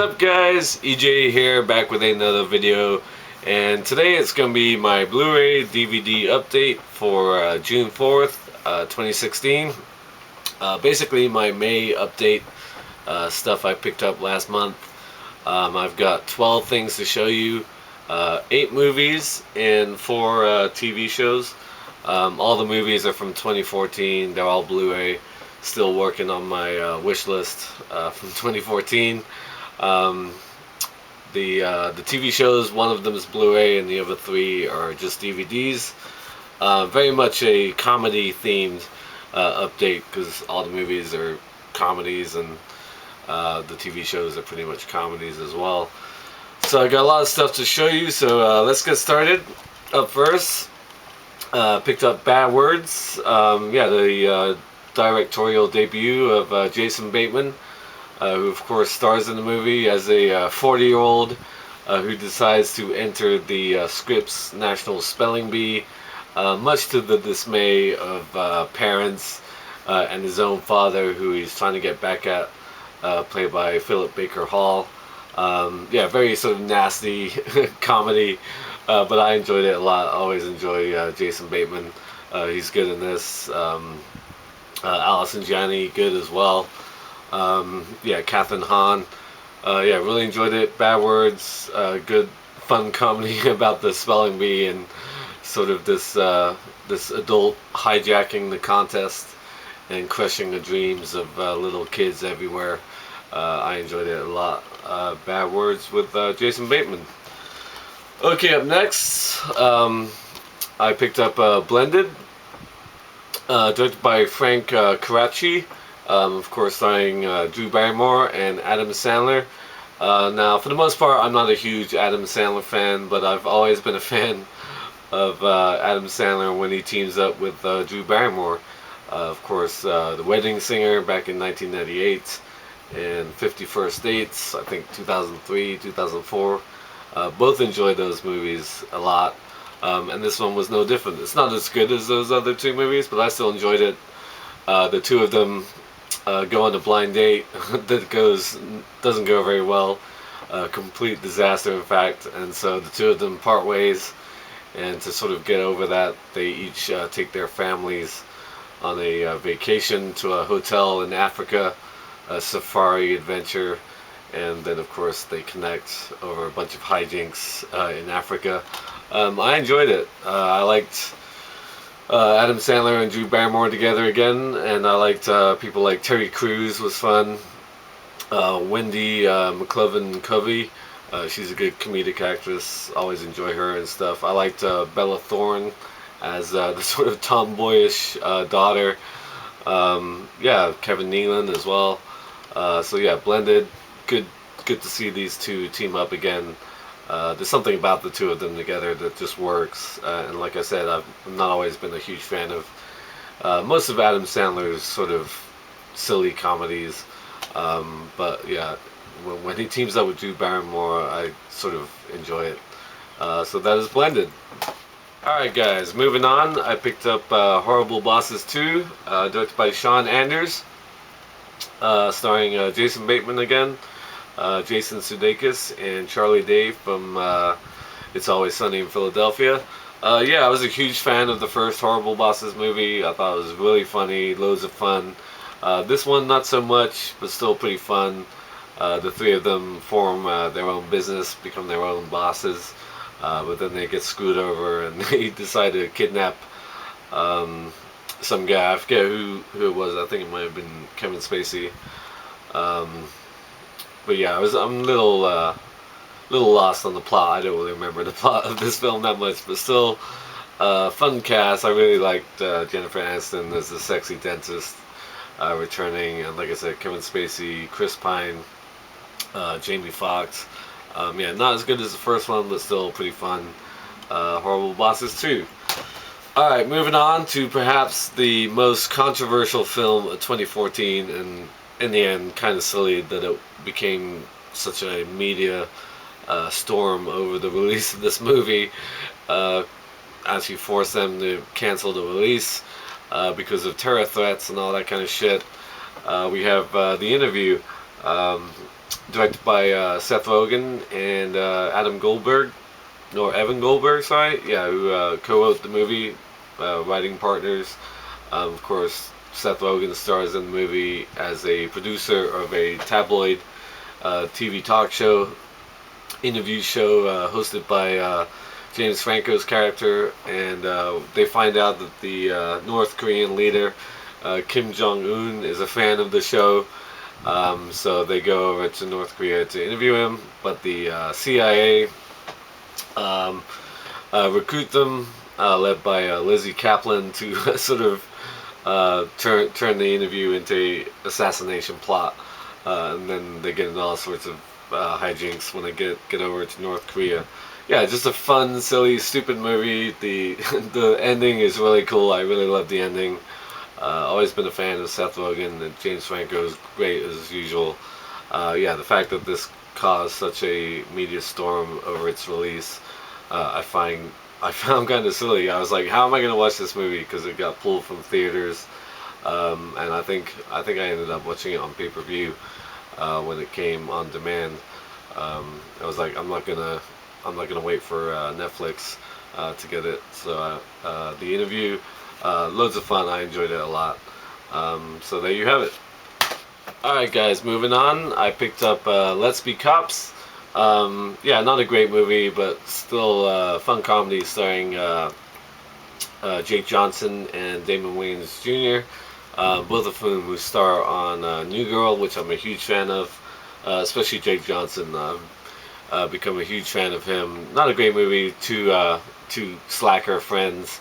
up, guys? EJ here, back with another video, and today it's going to be my Blu-ray DVD update for June 4th, 2016. Basically my May update, stuff I picked up last month. I've got 12 things to show you, 8 movies and 4 TV shows. All the movies are from 2014, they're all Blu-ray. Still working on my wish list from 2014. The TV shows, one of them is Blu-ray and the other 3 are just DVDs. Very much a comedy themed update, because all the movies are comedies and the TV shows are pretty much comedies as well. So I got a lot of stuff to show you, so let's get started. Up first, picked up Bad Words. The directorial debut of Jason Bateman, who of course stars in the movie as a 40-year-old who decides to enter the Scripps National Spelling Bee, much to the dismay of parents and his own father, who he's trying to get back at, played by Philip Baker Hall. Very sort of nasty comedy, but I enjoyed it a lot. I always enjoy Jason Bateman. He's good in this. Allison Janney, good as well. Kathryn Hahn. Really enjoyed it. Bad Words, good fun comedy about the spelling bee and sort of this adult hijacking the contest and crushing the dreams of little kids everywhere. I enjoyed it a lot. Bad Words with Jason Bateman. Okay, up next, I picked up Blended, directed by Frank Karachi, of course starring Drew Barrymore and Adam Sandler. Now, for the most part, I'm not a huge Adam Sandler fan, but I've always been a fan of Adam Sandler when he teams up with Drew Barrymore. Of course, The Wedding Singer back in 1998, and 50 First Dates, I think 2003, 2004. Both enjoyed those movies a lot. And this one was no different. It's not as good as those other 2 movies, but I still enjoyed it. The 2 of them go on a blind date that doesn't go very well. Complete disaster, in fact. And so the 2 of them part ways, and to sort of get over that, they each take their families on a vacation to a hotel in Africa, a safari adventure. And then of course they connect over a bunch of hijinks in Africa. I enjoyed it. I liked Adam Sandler and Drew Barrymore together again, and I liked people like Terry Crews was fun. Wendy McLovin-Covey, she's a good comedic actress. Always enjoy her and stuff. I liked Bella Thorne as the sort of tomboyish daughter. Kevin Nealon as well. Blended. Good to see these 2 team up again. There's something about the 2 of them together that just works. And like I said, I've not always been a huge fan of most of Adam Sandler's sort of silly comedies. When he teams up with Drew Barrymore, I sort of enjoy it. So that is Blended. Alright guys, moving on, I picked up Horrible Bosses 2, directed by Sean Anders, starring Jason Bateman again. Jason Sudeikis and Charlie Day from It's Always Sunny in Philadelphia. I was a huge fan of the first Horrible Bosses movie. I thought it was really funny, loads of fun. This one not so much, but still pretty fun. The 3 of them form their own business, become their own bosses, but then they get screwed over and they decide to kidnap some guy. I forget who it was. I think it might have been Kevin Spacey. I'm a little lost on the plot. I don't really remember the plot of this film that much, but still, fun cast. I really liked Jennifer Aniston as the sexy dentist returning, and like I said, Kevin Spacey, Chris Pine, Jamie Foxx. Not as good as the first one, but still pretty fun. Horrible Bosses 2. Alright, moving on to perhaps the most controversial film of 2014, and in the end, kind of silly that it became such a media storm over the release of this movie. Actually forced them to cancel the release because of terror threats and all that kind of shit. We have The Interview, directed by Seth Rogen and Adam Goldberg, or Evan Goldberg, sorry, yeah, who co-wrote the movie, writing partners. Of course, Seth Rogen stars in the movie as a producer of a tabloid TV talk show, interview show hosted by James Franco's character, and they find out that the North Korean leader Kim Jong Un is a fan of the show. So they go over to North Korea to interview him, but the CIA um, recruit them, led by Lizzie Kaplan, to sort of turn the interview into a assassination plot, and then they get into all sorts of hijinks when they get over to North Korea. Yeah, just a fun, silly, stupid movie. The the ending is really cool. I really love the ending. Always been a fan of Seth Rogen, and James Franco is great as usual. Yeah, the fact that this caused such a media storm over its release, I found kind of silly. I was like, how am I going to watch this movie? Because it got pulled from theaters, and I ended up watching it on pay-per-view when it came on demand. I was like, I'm not gonna wait for Netflix to get it. So the interview, loads of fun. I enjoyed it a lot. So there you have it. Alright guys, moving on. I picked up Let's Be Cops. Yeah, not a great movie, but still fun comedy starring Jake Johnson and Damon Wayans Jr., both of who star on New Girl, which I'm a huge fan of, especially Jake Johnson. Become a huge fan of him. Not a great movie. Two slacker friends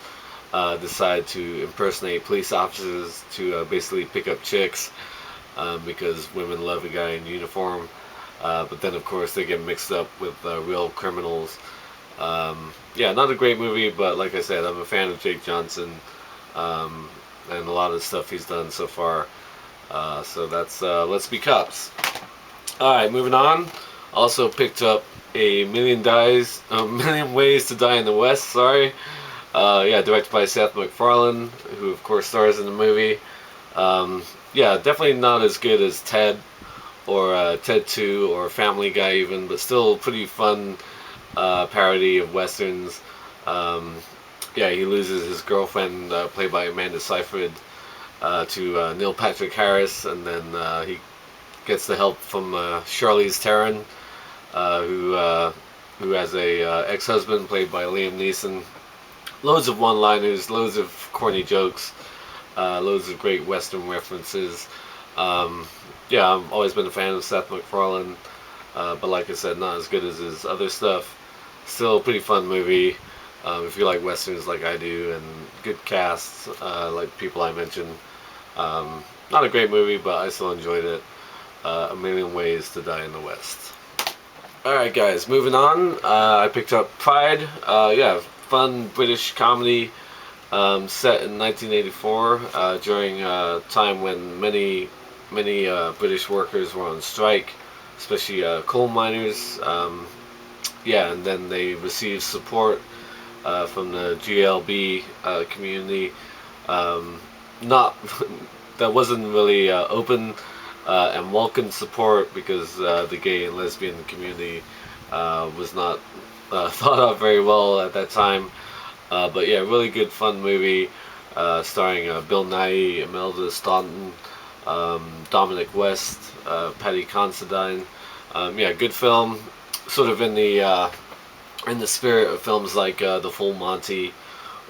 decide to impersonate police officers to basically pick up chicks, because women love a guy in uniform. But then, of course, they get mixed up with real criminals. Yeah, not a great movie, but like I said, I'm a fan of Jake Johnson, and a lot of the stuff he's done so far. So that's Let's Be Cops. Alright, moving on. Also picked up A Million Ways to Die in the West, sorry. Yeah, directed by Seth MacFarlane, who of course stars in the movie. Yeah, definitely not as good as Ted, or Ted 2, or Family Guy even, but still pretty fun parody of westerns. Yeah, he loses his girlfriend, played by Amanda Seyfried, to Neil Patrick Harris, and then he gets the help from Charlize Theron, who has a ex-husband played by Liam Neeson. Loads of one-liners, loads of corny jokes, loads of great Western references. Yeah, I've always been a fan of Seth MacFarlane, but like I said, not as good as his other stuff. Still a pretty fun movie if you like Westerns like I do, and good casts like people I mentioned. Not a great movie, but I still enjoyed it. A Million Ways to Die in the West. Alright guys, moving on. I picked up Pride. Yeah, fun British comedy set in 1984 during a time when many British workers were on strike, especially coal miners. Yeah, and then they received support from the GLB community. Not that wasn't really open and welcome support, because the gay and lesbian community was not thought of very well at that time. But yeah, really good fun movie starring Bill Nighy, Imelda Staunton, Dominic West, Paddy Considine. Yeah, good film. Sort of in the spirit of films like The Full Monty,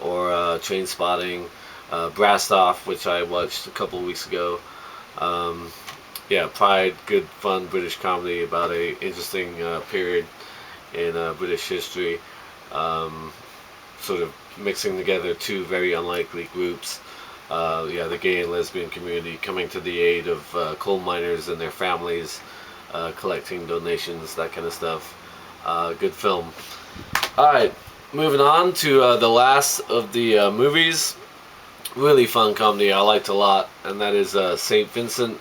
or Trainspotting, Brassed Off, which I watched a couple weeks ago. Yeah, Pride, good fun British comedy about a interesting period in British history. Sort of mixing together two very unlikely groups. Yeah, the gay and lesbian community coming to the aid of coal miners and their families, collecting donations, that kind of stuff. Good film. Alright, moving on to the last of the movies. Really fun comedy I liked a lot, and that is St. Vincent,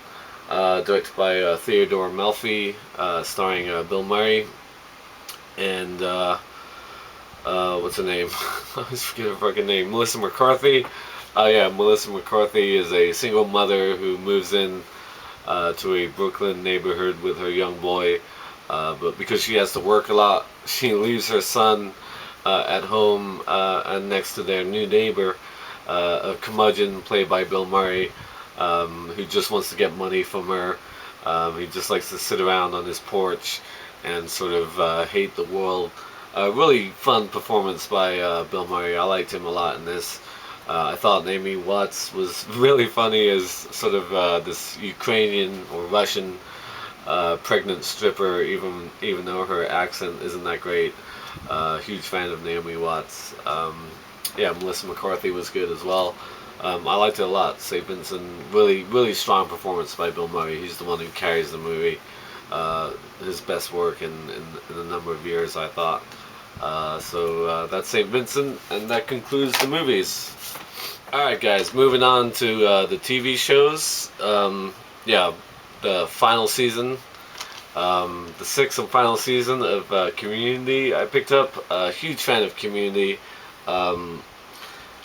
directed by Theodore Melfi, starring Bill Murray and what's her name? I always forget her fucking name. Melissa McCarthy. Yeah, Melissa McCarthy is a single mother who moves in to a Brooklyn neighborhood with her young boy. But because she has to work a lot, she leaves her son at home and next to their new neighbor, a curmudgeon played by Bill Murray, who just wants to get money from her. He just likes to sit around on his porch and sort of hate the world. Really fun performance by Bill Murray. I liked him a lot in this. I thought Naomi Watts was really funny as sort of this Ukrainian or Russian pregnant stripper, even though her accent isn't that great. Huge fan of Naomi Watts. Yeah, Melissa McCarthy was good as well. I liked it a lot. St. Vincent, really strong performance by Bill Murray. He's the one who carries the movie. His best work in a number of years, I thought. So that's St. Vincent, and that concludes the movies. Alright guys, moving on to the TV shows. Yeah, the final season, the sixth and final season of Community I picked up. Huge fan of Community.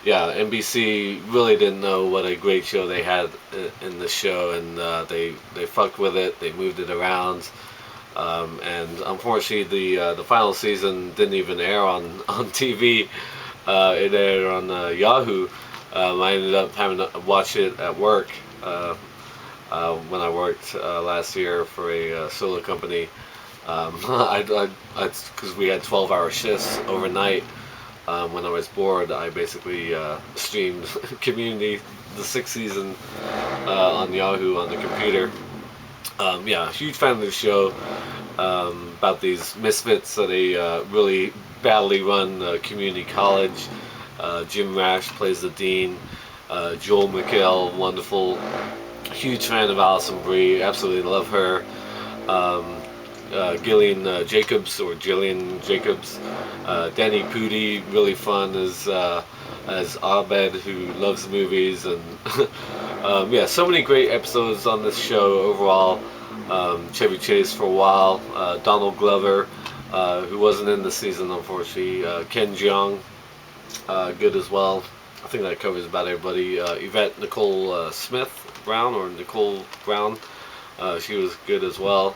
Yeah, NBC really didn't know what a great show they had in the show, and they fucked with it. They moved it around. And unfortunately, the final season didn't even air on TV. It aired on Yahoo. I ended up having to watch it at work when I worked last year for a solar company. Because we had 12-hour shifts overnight. When I was bored, I basically streamed Community, the sixth season, on Yahoo on the computer. Yeah, huge fan of the show. About these misfits at a really badly run community college. Jim Rash plays the dean. Joel McHale, wonderful. Huge fan of Alison Brie. Absolutely love her. Gillian Jacobs, or Jillian Jacobs. Danny Pudi, really fun as Abed, who loves movies, and yeah, so many great episodes on this show overall. Chevy Chase for a while, Donald Glover, who wasn't in the season unfortunately, Ken Jeong, good as well. I think that covers about everybody. Yvette Nicole Smith Brown, or Nicole Brown, she was good as well.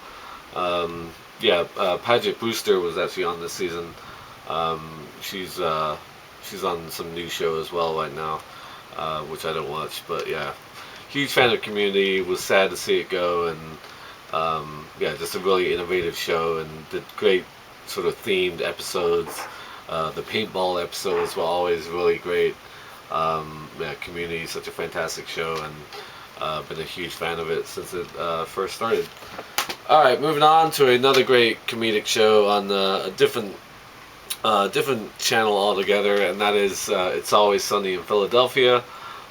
Yeah, Paget Brewster was actually on this season. She's on some new show as well right now, which I don't watch, but yeah, huge fan of Community. Was sad to see it go, and yeah, just a really innovative show, and did great sort of themed episodes. The paintball episodes were always really great. Yeah, Community is such a fantastic show, and been a huge fan of it since it first started. Alright, moving on to another great comedic show on a different channel altogether, and that is It's Always Sunny in Philadelphia.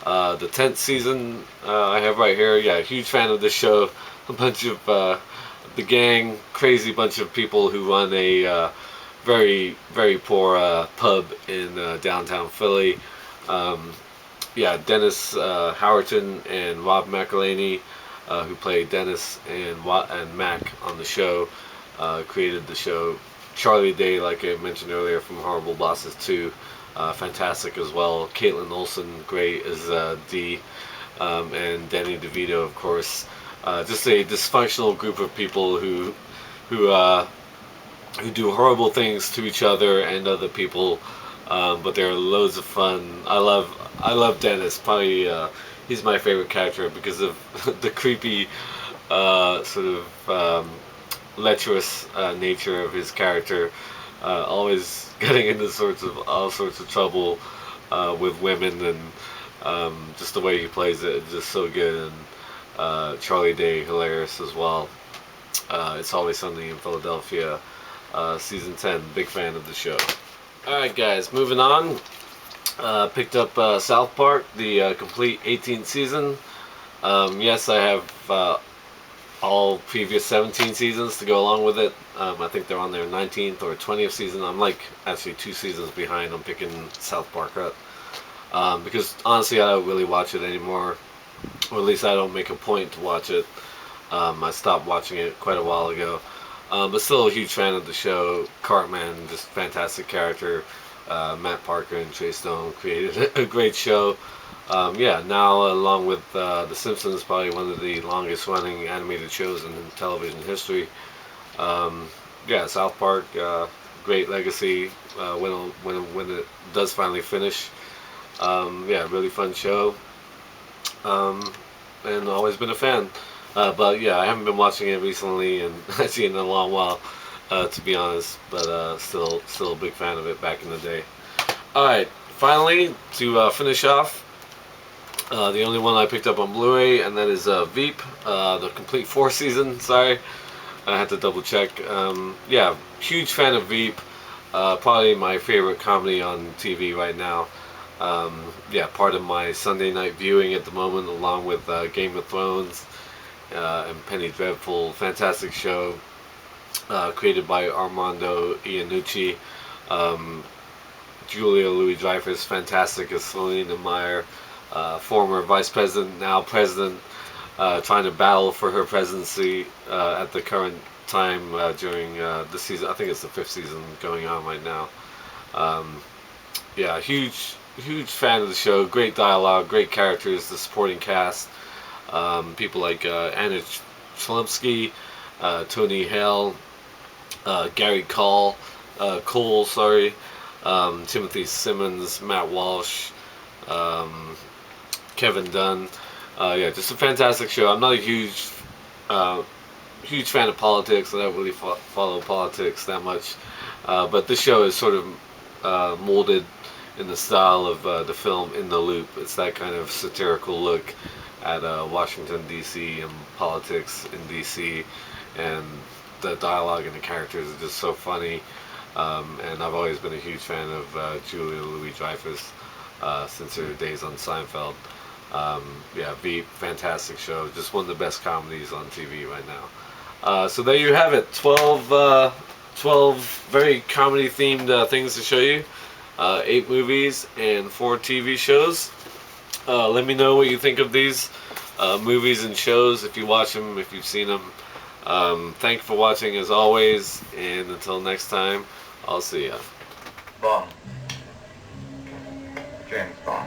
The 10th season I have right here. Yeah, huge fan of this show. A bunch of the gang, crazy bunch of people who run a very poor pub in downtown Philly. Yeah, Dennis Howerton and Rob McElhaney, who played Dennis and Mac on the show, created the show. Charlie Day, like I mentioned earlier, from Horrible Bosses 2, fantastic as well. Caitlin Olsen, great as Dee, and Danny DeVito, of course. Just a dysfunctional group of people who do horrible things to each other and other people, but they're loads of fun. I love Dennis. Probably he's my favorite character because of the creepy sort of lecherous nature of his character. Always getting into all sorts of trouble with women, and just the way he plays it is just so good. And Charlie Day, hilarious as well. It's Always Sunny in Philadelphia, season 10. Big fan of the show. Alright guys, moving on. Picked up South Park, the complete 18th season. Yes, I have all previous 17 seasons to go along with it. I think they're on their 19th or 20th season. I'm like actually 2 seasons behind on picking South Park up. Because honestly I don't really watch it anymore. Or at least I don't make a point to watch it. I stopped watching it quite a while ago. But still a huge fan of the show. Cartman, just fantastic character. Matt Parker and Trey Stone created a great show. Yeah, now along with The Simpsons, probably one of the longest running animated shows in television history. Um, yeah, South Park, great legacy when it does finally finish. Yeah, really fun show, um, and always been a fan. But yeah, I haven't been watching it recently, and I've seen it in a long while, to be honest. But still a big fan of it back in the day. All right, finally to finish off, the only one I picked up on Blu-ray, and that is Veep, the complete four season. Sorry, I had to double check. Yeah, huge fan of Veep. Probably my favorite comedy on TV right now. Yeah, part of my Sunday night viewing at the moment, along with Game of Thrones and Penny Dreadful. Fantastic show, created by Armando Iannucci. Um, Julia Louis-Dreyfus, fantastic as Selena Meyer, former vice president, now president, trying to battle for her presidency at the current time during the season. I think it's the fifth season going on right now. Um, yeah, huge fan of the show. Great dialogue, great characters, the supporting cast. People like Anna Chlumsky, Tony Hale, Gary Cole, sorry, Timothy Simmons, Matt Walsh, um, Kevin Dunn. Yeah, just a fantastic show. I'm not a uh, huge fan of politics. I don't really follow politics that much, but this show is sort of molded in the style of the film In the Loop. It's that kind of satirical look at Washington D.C. and politics in D.C. and the dialogue and the characters are just so funny. And I've always been a huge fan of Julia Louis-Dreyfus since her days on Seinfeld. Yeah, Veep, fantastic show. Just one of the best comedies on TV right now. So there you have it. 12 very comedy themed things to show you. 8 movies and 4 TV shows. Let me know what you think of these movies and shows, if you watch them, if you've seen them. Thank you for watching as always, and until next time, I'll see ya. Bond. James Bond.